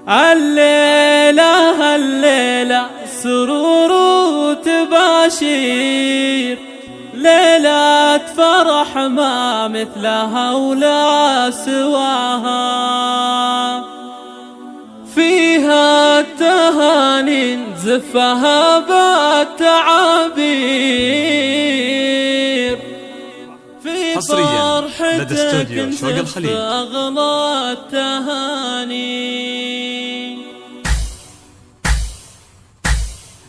الليلة الليلة سرور وتباشير، ليلة فرح ما مثلها ولا سواها، فيها التهاني نزفها بالتعابير، في فرحتك نزف أغلى التهاني.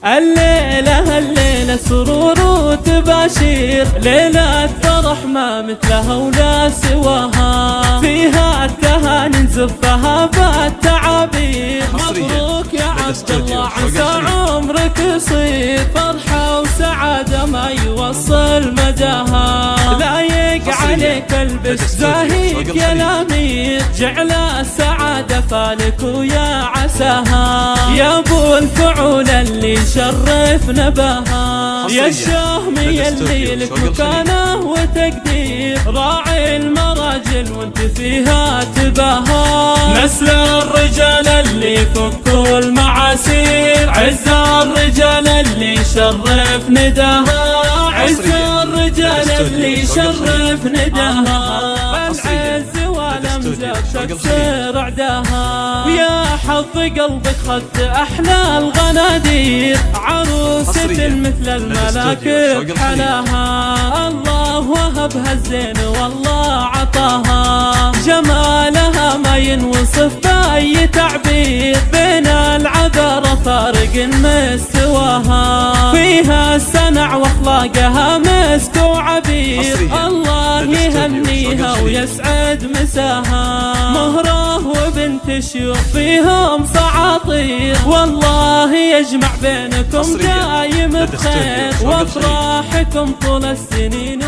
الليلة الليلة سرور وتباشير، ليلة فرح ما مثلها ولا سواها، فيها التهاني نزفها بالتعابير. مبروك يا عبد الله عسى عمرك يصير فرحة وسعادة ما يوصل مداها، لايق عليك البس زاهيك يا الامير، جعل السعادة فالك ويا عساها، يا ابو الفعول اللي شرف نباها، يا الشهمي اللي لك مكانه وتقدير، راعي المراجل وانت فيها تباها، نسل الرجال اللي يفكوا المعاسير، عز الرجال اللي شرف نداها، عز الرجال اللي شرف نداها، العز والامزاج تكسر عداها، ويا حظ قلبك خدت احلى الغنادير، عروسة مثل الملاك بحلاها، الله وهبها الزين والله عطاها، جمالها ما ينوصف باي تعبير، بين العذارى فارق مستواها، فيها السنع واخلاقها مسك وعبير، الله يهنيها ويسعد مساها، مهره وبنت شيوخ فيهم صعاطير، والله يجمع بينكم دايم بخير، وافراحكم طول السنين